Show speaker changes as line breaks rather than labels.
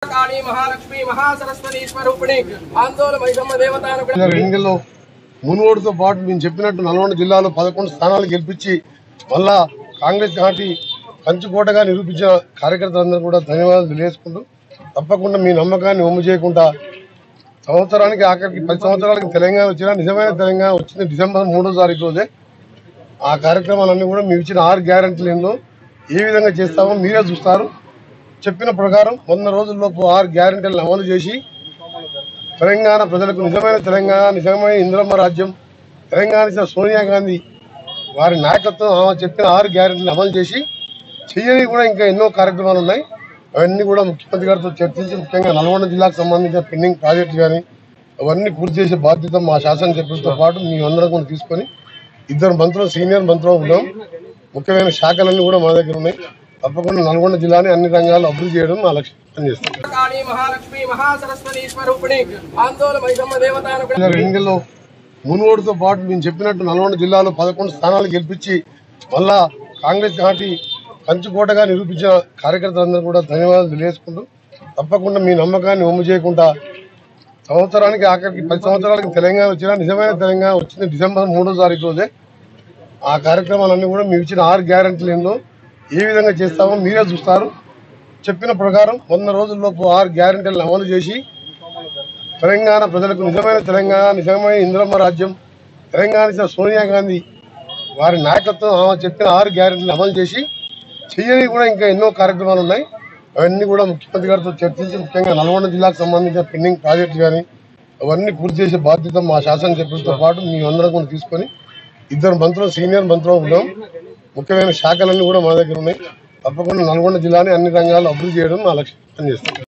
కాళీ మహాలక్ష్మి మహాసరస్వతి స్వరూపిణి ఆందోళన మైసమ్మ దేవతాను
ఎన్నికల్లో మునుగోడుతో పాటు మేము చెప్పినట్టు నల్గొండ జిల్లాలో 11 స్థానాలు గెలిపించి మళ్ళా కాంగ్రెస్ పార్టీ కంచుకోటగా నిరూపించిన కార్యకర్తలందరూ కూడా ధన్యవాదాలు తెలియజేసుకుంటూ తప్పకుండా మీ నమ్మకాన్ని ఒమ్ము చేయకుండా సంవత్సరానికి ఆఖరికి 10 సంవత్సరాలకు తెలంగాణ వచ్చినా నిజమైన తెలంగాణ వచ్చింది డిసెంబర్ 3వ తారీఖు రోజే. ఆ కార్యక్రమాలన్నీ కూడా మేము ఇచ్చిన 6 గ్యారెంటీలు ఏందో ఏ విధంగా చేస్తామో మీరే చూస్తారు. చెప్పిన ప్రకారం 100 రోజుల్లోపు 6 గ్యారెంటీలను అమలు చేసి తెలంగాణ ప్రజలకు నిజమైన తెలంగాణ, నిజమైన ఇంద్రమ్మ రాజ్యం, తెలంగాణ ఇచ్చిన సోనియా గాంధీ వారి నాయకత్వం చెప్పిన 6 గ్యారెంటీలను అమలు చేసి చేయని కూడా ఇంకా ఎన్నో కార్యక్రమాలు ఉన్నాయి. అవన్నీ కూడా ముఖ్యమంత్రి గారితో చర్చించి ముఖ్యంగా నల్గొండ జిల్లాకు సంబంధించిన పెండింగ్ ప్రాజెక్టు కానీ అవన్నీ పూర్తి చేసే బాధ్యత మా శాసనసభ్యులతో పాటు మీ అందరం కూడా తీసుకొని 2 మంత్రులు సీనియర్ మంత్రులు ఉన్నాం. ముఖ్యమైన శాఖలన్నీ కూడా మా దగ్గర ఉన్నాయి. తప్పకుండా నల్గొండ జిల్లాని అన్ని రంగాల్లో అభివృద్ధి చేయడం నా లక్ష్యం పనిచేస్తాం.
కాళీ మహాలక్ష్మి మహాసరస్వతి స్వరూపిణి ఆందోళన మైసమ్మ దేవతాను
ఎన్నికల్లో మునుగోడుతో పాటు మేము చెప్పినట్టు నల్గొండ జిల్లాలో 11 స్థానాలు గెలిపించి మళ్ళా కాంగ్రెస్ పార్టీ కంచుకోటగా నిరూపించిన కార్యకర్తలందరూ కూడా ధన్యవాదాలు తెలియజేసుకుంటూ తప్పకుండా మీ నమ్మకాన్ని ఒమ్ము చేయకుండా సంవత్సరానికి ఆఖరికి 10 సంవత్సరాలకు తెలంగాణ వచ్చినా నిజమైన తెలంగాణ వచ్చింది డిసెంబర్ 3వ తారీఖు రోజే. ఆ కార్యక్రమాలన్నీ కూడా మేము ఇచ్చిన 6 గ్యారెంటీలు ఏందో ఏ విధంగా చేస్తామో మీరే చూస్తారు. చెప్పిన ప్రకారం 100 రోజుల్లోపు 6 గ్యారెంటీలను అమలు చేసి తెలంగాణ ప్రజలకు నిజమైన తెలంగాణ, నిజమైన ఇంద్రమ్మ రాజ్యం, తెలంగాణ ఇచ్చిన సోనియా గాంధీ వారి నాయకత్వం చెప్పిన 6 గ్యారెంటీలను అమలు చేసి చేయని కూడా ఇంకా ఎన్నో కార్యక్రమాలు ఉన్నాయి. అవన్నీ కూడా ముఖ్యమంత్రి గారితో చర్చించి ముఖ్యంగా నల్గొండ జిల్లాకు సంబంధించిన పెండింగ్ ప్రాజెక్టు కానీ అవన్నీ పూర్తి చేసే బాధ్యత మా శాసనసభ్యులతో పాటు మీ అందరం కూడా తీసుకొని 2 మంత్రులు సీనియర్ మంత్రులు ఉన్నాం. ముఖ్యమైన శాఖలన్నీ కూడా మా దగ్గర ఉన్నాయి. తప్పకుండా నల్గొండ జిల్లాని అన్ని రంగాల్లో అభివృద్ధి చేయడం నా లక్ష్యం పనిచేస్తాం.